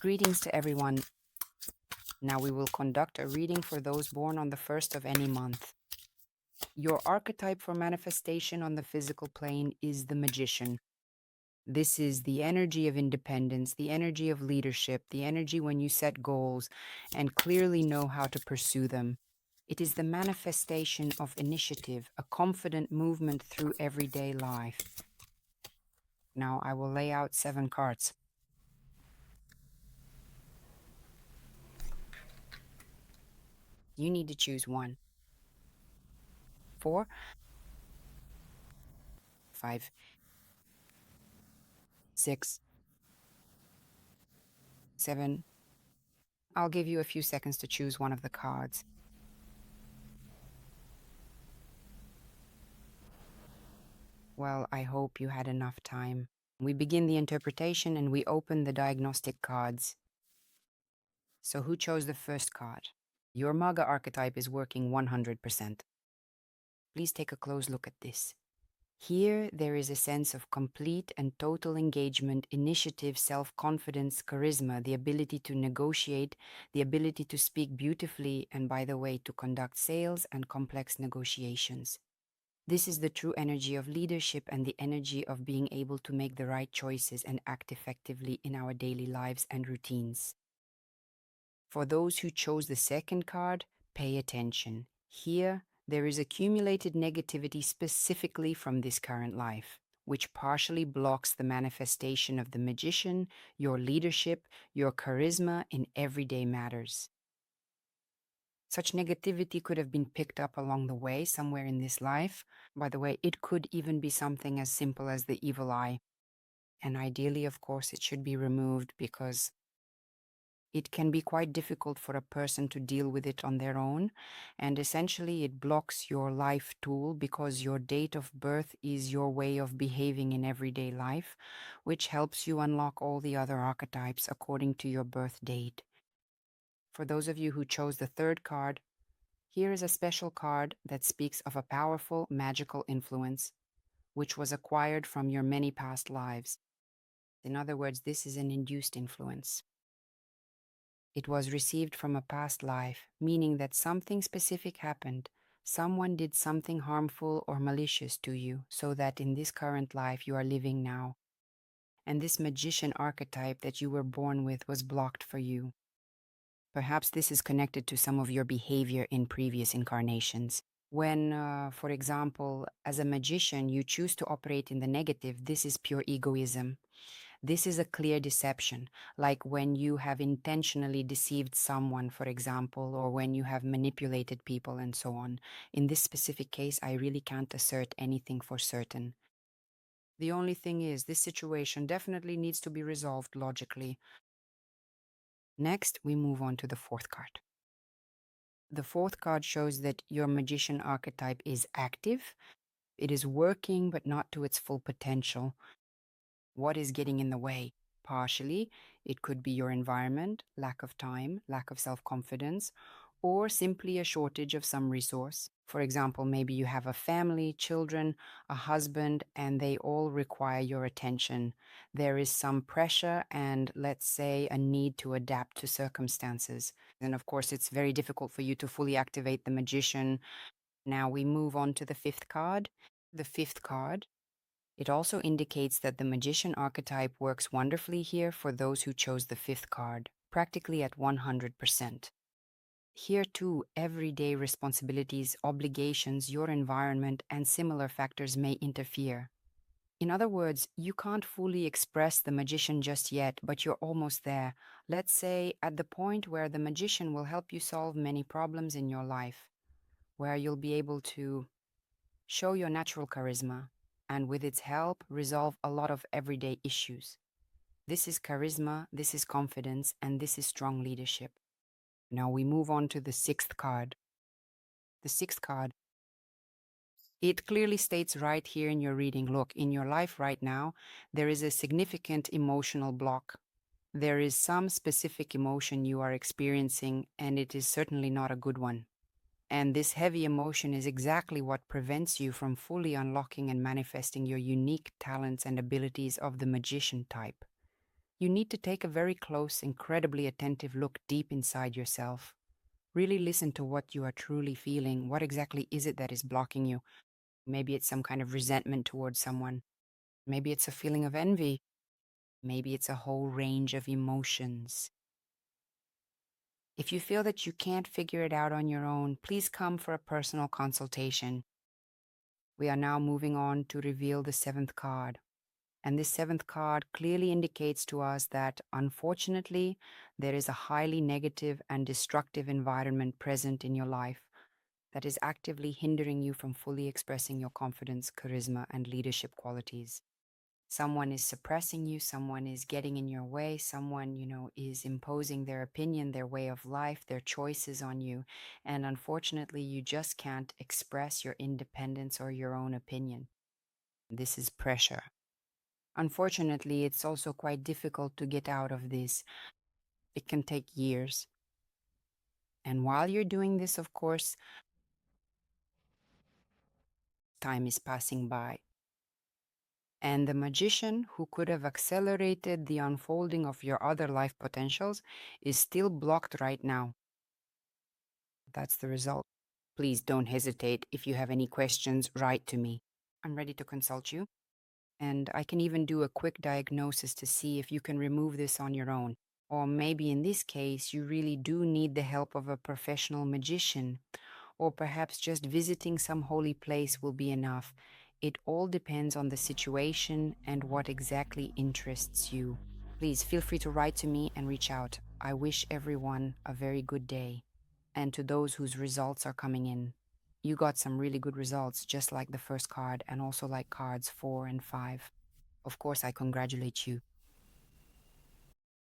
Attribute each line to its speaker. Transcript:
Speaker 1: Greetings to everyone. Now we will conduct a reading for those born on the first of any month. Your archetype for manifestation on the physical plane is the magician. This is the energy of independence, the energy of leadership, the energy when you set goals and clearly know how to pursue them. It is the manifestation of initiative, a confident movement through everyday life. Now I will lay out 7 cards. You need to choose one. 4, 5, 6, 7. I'll give you a few seconds to choose one of the cards. Well, I hope you had enough time. We begin the interpretation and we open the diagnostic cards. So who chose the first card? Your Maga archetype is working 100%. Please take a close look at this. Here, there is a sense of complete and total engagement, initiative, self-confidence, charisma, the ability to negotiate, the ability to speak beautifully, and by the way, to conduct sales and complex negotiations. This is the true energy of leadership and the energy of being able to make the right choices and act effectively in our daily lives and routines. For those who chose the second card, pay attention. Here, there is accumulated negativity specifically from this current life, which partially blocks the manifestation of the magician, your leadership, your charisma in everyday matters. Such negativity could have been picked up along the way somewhere in this life. By the way, it could even be something as simple as the evil eye. And ideally, of course, it should be removed because it can be quite difficult for a person to deal with it on their own. And essentially, it blocks your life tool because your date of birth is your way of behaving in everyday life, which helps you unlock all the other archetypes according to your birth date. For those of you who chose the third card, here is a special card that speaks of a powerful magical influence which was acquired from your many past lives. In other words, this is an induced influence. It was received from a past life, meaning that something specific happened. Someone did something harmful or malicious to you, so that in this current life you are living now. And this magician archetype that you were born with was blocked for you. Perhaps this is connected to some of your behavior in previous incarnations. When, for example, as a magician, you choose to operate in the negative, this is pure egoism. This is a clear deception, like when you have intentionally deceived someone, for example, or when you have manipulated people and so on. In this specific case, I really can't assert anything for certain. The only thing is, this situation definitely needs to be resolved logically. Next, we move on to the fourth card. The fourth card shows that your magician archetype is active. It is working, but not to its full potential. What is getting in the way? Partially, it could be your environment, lack of time, lack of self-confidence, or simply a shortage of some resource. For example, maybe you have a family, children, a husband, and they all require your attention. There is some pressure and, let's say, a need to adapt to circumstances. And of course, it's very difficult for you to fully activate the magician. Now we move on to the fifth card. The fifth card, it also indicates that the magician archetype works wonderfully here for those who chose the fifth card, practically at 100%. Here too, everyday responsibilities, obligations, your environment, and similar factors may interfere. In other words, you can't fully express the magician just yet, but you're almost there. Let's say at the point where the magician will help you solve many problems in your life, where you'll be able to show your natural charisma, and with its help, resolve a lot of everyday issues. This is charisma, this is confidence, and this is strong leadership. Now we move on to the sixth card. The sixth card, it clearly states right here in your reading, look, in your life right now, there is a significant emotional block. There is some specific emotion you are experiencing, and it is certainly not a good one. And this heavy emotion is exactly what prevents you from fully unlocking and manifesting your unique talents and abilities of the magician type. You need to take a very close, incredibly attentive look deep inside yourself. Really listen to what you are truly feeling. What exactly is it that is blocking you? Maybe it's some kind of resentment towards someone. Maybe it's a feeling of envy. Maybe it's a whole range of emotions. If you feel that you can't figure it out on your own, please come for a personal consultation. We are now moving on to reveal the seventh card. And this seventh card clearly indicates to us that, unfortunately, there is a highly negative and destructive environment present in your life that is actively hindering you from fully expressing your confidence, charisma, and leadership qualities. Someone is suppressing you, someone is getting in your way, someone, is imposing their opinion, their way of life, their choices on you. And unfortunately, you just can't express your independence or your own opinion. This is pressure. Unfortunately, it's also quite difficult to get out of this. It can take years. And while you're doing this, of course, time is passing by. And the magician who could have accelerated the unfolding of your other life potentials is still blocked right now. That's the result. Please don't hesitate. If you have any questions, write to me. I'm ready to consult you. And I can even do a quick diagnosis to see if you can remove this on your own. Or maybe in this case, you really do need the help of a professional magician. Or perhaps just visiting some holy place will be enough. It all depends on the situation and what exactly interests you. Please feel free to write to me and reach out. I wish everyone a very good day. And to those whose results are coming in, you got some really good results, just like the first card and also like cards 4 and 5. Of course, I congratulate you.